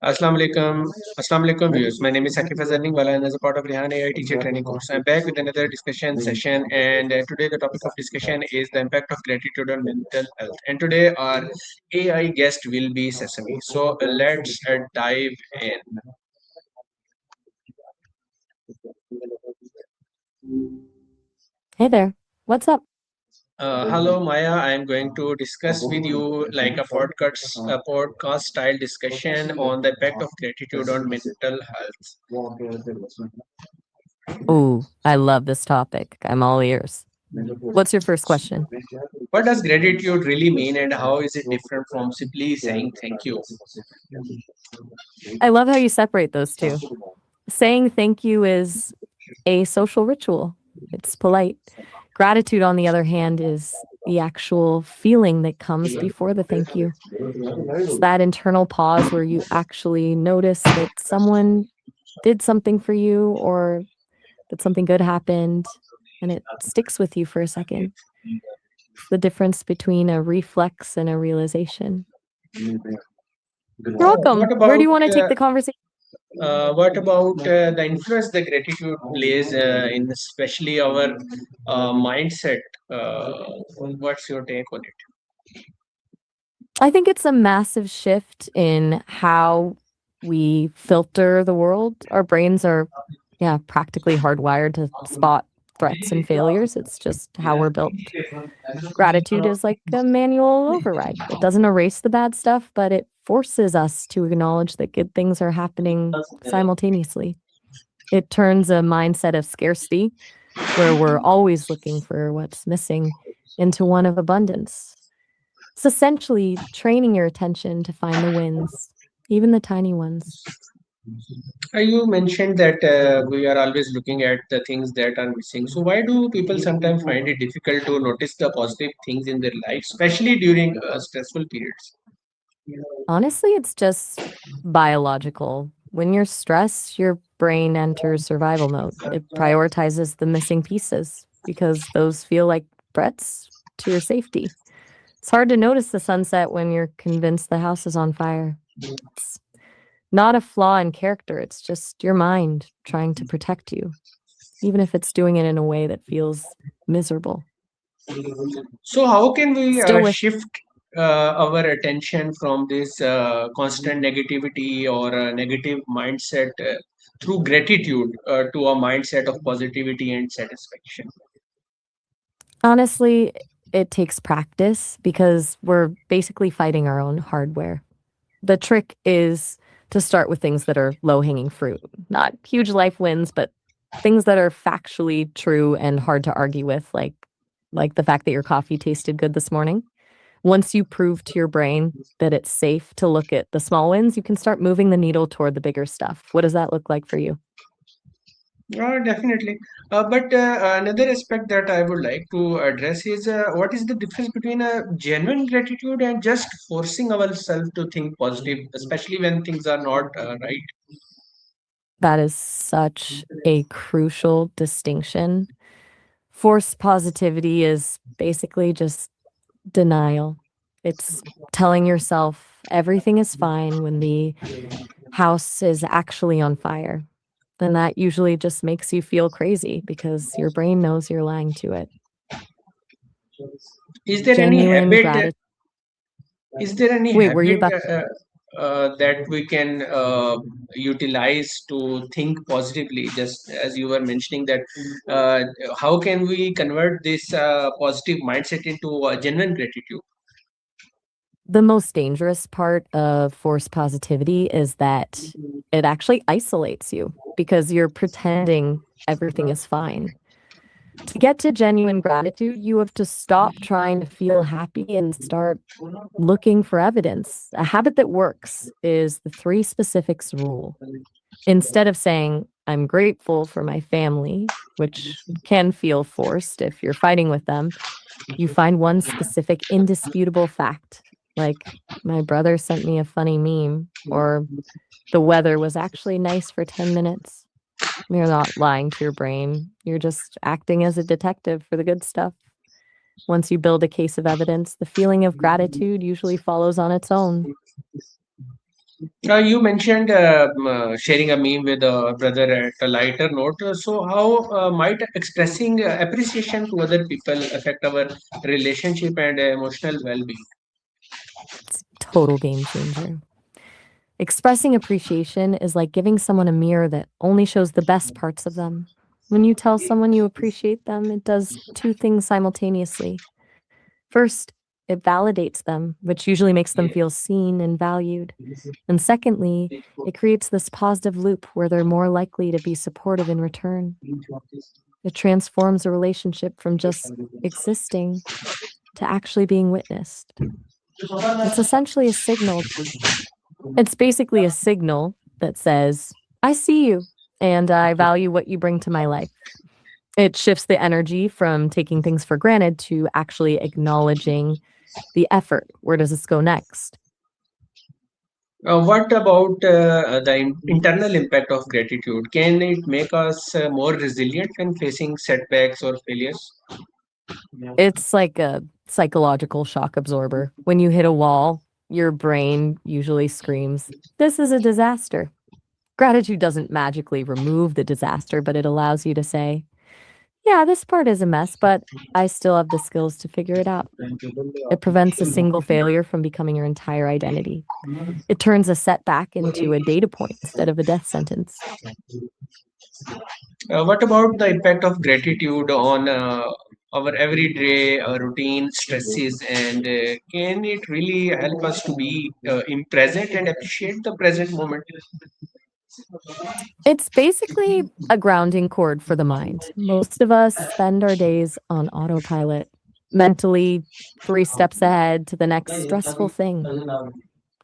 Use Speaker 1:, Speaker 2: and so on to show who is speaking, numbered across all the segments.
Speaker 1: Assalamu alaikum viewers. My name is Sakif Azarningwala and as a part of Rehan AI teacher training course, I'm back with another discussion session. And today the topic of discussion is the impact of gratitude on mental health. And today our AI guest will be Sesame. So let's dive in.
Speaker 2: Hey there. What's up?
Speaker 1: Hello Maya, I am going to discuss with you like a podcast style discussion on the impact of gratitude on mental health.
Speaker 2: Ooh, I love this topic. I'm all ears. What's your first question?
Speaker 1: What does gratitude really mean and how is it different from simply saying thank you?
Speaker 2: I love how you separate those two. Saying thank you is a social ritual, it's polite. Gratitude, on the other hand, is the actual feeling that comes before the thank you. It's that internal pause where you actually notice that someone did something for you or that something good happened and it sticks with you for a second. It's the difference between a reflex and a realization. You're welcome.
Speaker 1: What
Speaker 2: Where do
Speaker 1: about
Speaker 2: you want to take the conversation?
Speaker 1: the influence the gratitude plays in especially our mindset? What's your take on it?
Speaker 2: I think it's a massive shift in how we filter the world. Our brains are, yeah, practically hardwired to spot threats and failures. It's just how we're built. Gratitude is like a manual override. It doesn't erase the bad stuff, but it forces us to acknowledge that good things are happening simultaneously. It turns a mindset of scarcity, where we're always looking for what's missing, into one of abundance. It's essentially training your attention to find the wins, even the tiny ones.
Speaker 1: You mentioned that we are always looking at the things that are missing. So why do people sometimes find it difficult to notice the positive things in their life, especially during stressful periods?
Speaker 2: Honestly, it's just biological. When you're stressed, your brain enters survival mode. It prioritizes the missing pieces because those feel like threats to your safety. It's hard to notice the sunset when you're convinced the house is on fire. It's not a flaw in character, it's just your mind trying to protect you, even if it's doing it in a way that feels miserable.
Speaker 1: So how can we
Speaker 2: Still with
Speaker 1: shift our attention from this constant negativity or negative mindset through gratitude to a mindset of positivity and satisfaction?
Speaker 2: honestly, it takes practice because we're basically fighting our own hardware. The trick is to start with things that are low hanging fruit, not huge life wins, but things that are factually true and hard to argue with, like the fact that your coffee tasted good this morning. Once you prove to your brain that it's safe to look at the small wins, you can start moving the needle toward the bigger stuff. What does that look like for you?
Speaker 1: Definitely. But another aspect that I would like to address is what is the difference between a genuine gratitude and just forcing ourselves to think positive, especially when things are not right.
Speaker 2: That is such a crucial distinction. Forced positivity is basically just denial. It's telling yourself everything is fine when the house is actually on fire. And that usually just makes you feel crazy because your brain knows you're lying to it.
Speaker 1: Is there any
Speaker 2: Genuine
Speaker 1: habit?
Speaker 2: gratitude.
Speaker 1: Is there any
Speaker 2: Wait, were you
Speaker 1: habit
Speaker 2: about
Speaker 1: that we can utilize to think positively? Just as you were mentioning that, uh, how can we convert this positive mindset into genuine gratitude?
Speaker 2: the most dangerous part of forced positivity is that it actually isolates you because you're pretending everything is fine. To get to genuine gratitude, you have to stop trying to feel happy and start looking for evidence. A habit that works is the three specifics rule. Instead of saying, I'm grateful for my family, which can feel forced if you're fighting with them, you find one specific indisputable fact, like my brother sent me a funny meme, or the weather was actually nice for 10 minutes. You're not lying to your brain. You're just acting as a detective for the good stuff. Once you build a case of evidence, the feeling of gratitude usually follows on its own.
Speaker 1: You mentioned sharing a meme with a brother at a lighter note. So, how might expressing appreciation to other people affect our relationship and emotional well-being?
Speaker 2: It's a total game changer. Expressing appreciation is like giving someone a mirror that only shows the best parts of them. When you tell someone you appreciate them, it does two things simultaneously. First, it validates them, which usually makes them feel seen and valued. And secondly, it creates this positive loop where they're more likely to be supportive in return. It transforms a relationship from just existing to actually being witnessed. It's essentially a signal. It's basically a signal that says, I see you and I value what you bring to my life. It shifts the energy from taking things for granted to actually acknowledging the effort. Where does this go next?
Speaker 1: What about the internal impact of gratitude? Can it make us more resilient when facing setbacks or failures?
Speaker 2: It's like a psychological shock absorber. When you hit a wall, your brain usually screams, this is a disaster. Gratitude doesn't magically remove the disaster, but it allows you to say, yeah, this part is a mess, but I still have the skills to figure it out. It prevents a single failure from becoming your entire identity. It turns a setback into a data point instead of a death sentence.
Speaker 1: What about the impact of gratitude on our everyday routine stresses, and can it really help us to be in present and appreciate the present moment?
Speaker 2: It's basically a grounding cord for the mind. Most of us spend our days on autopilot, mentally 3 steps ahead to the next stressful thing.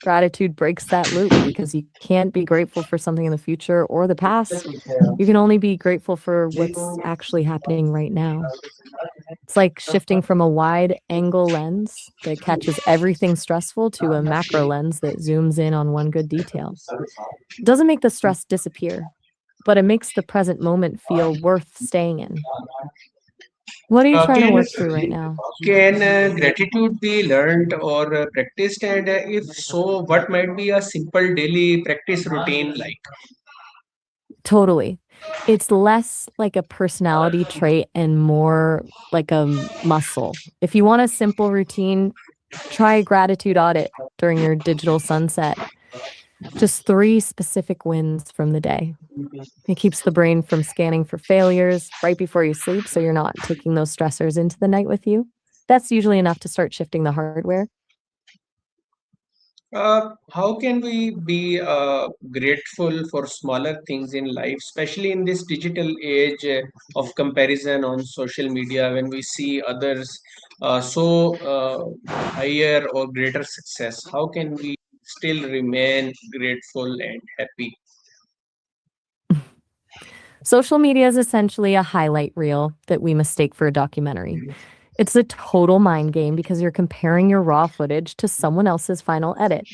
Speaker 2: Gratitude breaks that loop because you can't be grateful for something in the future or the past. You can only be grateful for what's actually happening right now. It's like shifting from a wide angle lens that catches everything stressful to a macro lens that zooms in on one good detail. It doesn't make the stress disappear, but it makes the present moment feel worth staying in. What are you trying to
Speaker 1: Can
Speaker 2: work through right now?
Speaker 1: gratitude be learned or practiced, and if so, what might be a simple daily practice routine like?
Speaker 2: Totally. It's less like a personality trait and more like a muscle. If you want a simple routine, try a gratitude audit during your digital sunset. Just 3 specific wins from the day. It keeps the brain from scanning for failures right before you sleep, so you're not taking those stressors into the night with you. That's usually enough to start shifting the hardware.
Speaker 1: How can we be grateful for smaller things in life, especially in this digital age of comparison on social media when we see others higher or greater success? How can we still remain grateful and happy?
Speaker 2: Social media is essentially a highlight reel that we mistake for a documentary. It's a total mind game because you're comparing your raw footage to someone else's final edit.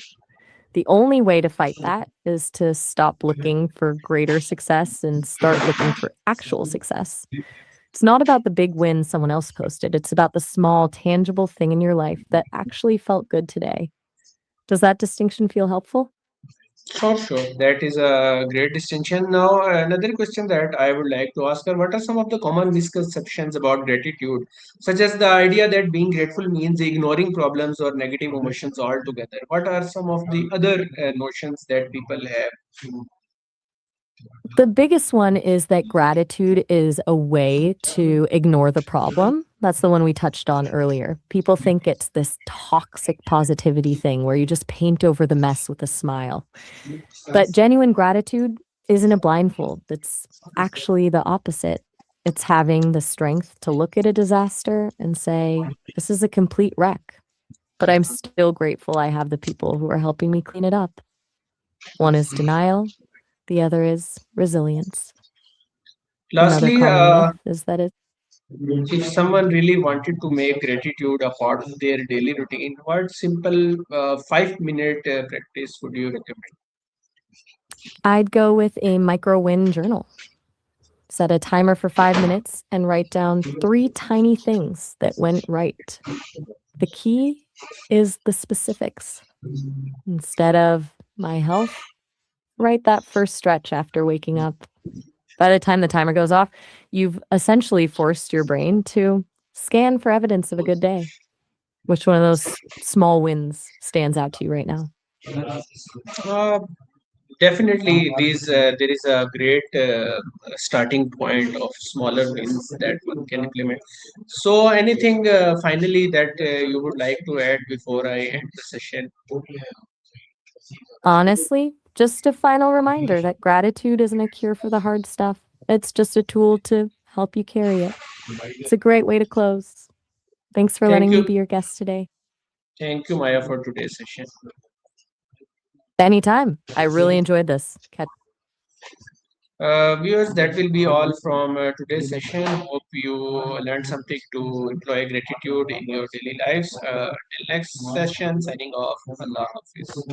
Speaker 2: The only way to fight that is to stop looking for greater success and start looking for actual success. It's not about the big win someone else posted. It's about the small, tangible thing in your life that actually felt good today. Does that distinction feel helpful?
Speaker 1: Sure, sure. That is a great distinction. Now, another question that I would like to ask are what are some of the common misconceptions about gratitude, such as the idea that being grateful means ignoring problems or negative emotions altogether? What are some of the other notions that people have?
Speaker 2: The biggest one is that gratitude is a way to ignore the problem. That's the one we touched on earlier. People think it's this toxic positivity thing where you just paint over the mess with a smile. But genuine gratitude isn't a blindfold. It's actually the opposite. It's having the strength to look at a disaster and say, this is a complete wreck, but I'm still grateful I have the people who are helping me clean it up. One is denial, the other is resilience. Another
Speaker 1: Lastly,
Speaker 2: common myth is that it
Speaker 1: if someone really wanted to make gratitude a part of their daily routine, what simple 5 minute practice would you recommend?
Speaker 2: I'd go with a micro win journal. Set a timer for 5 minutes and write down 3 tiny things that went right. The key is the specifics. Instead of my health. Right, that first stretch after waking up. By the time the timer goes off, you've essentially forced your brain to scan for evidence of a good day. Which one of those small wins stands out to you right now?
Speaker 1: Uh, Definitely, these there is a great starting point of smaller wins that one can implement. So, anything finally that you would like to add before I end the session?
Speaker 2: Honestly, just a final reminder that gratitude isn't a cure for the hard stuff. It's just a tool to help you carry it. It's a great way to close. Thanks for
Speaker 1: Thank
Speaker 2: letting me be
Speaker 1: you,
Speaker 2: your guest today.
Speaker 1: thank you, Maya, for today's session.
Speaker 2: Anytime. I really enjoyed this. Catch
Speaker 1: Viewers, that will be all from today's session. Hope you learned something to employ gratitude in your daily lives. Till next session, signing off. Allah Hafiz.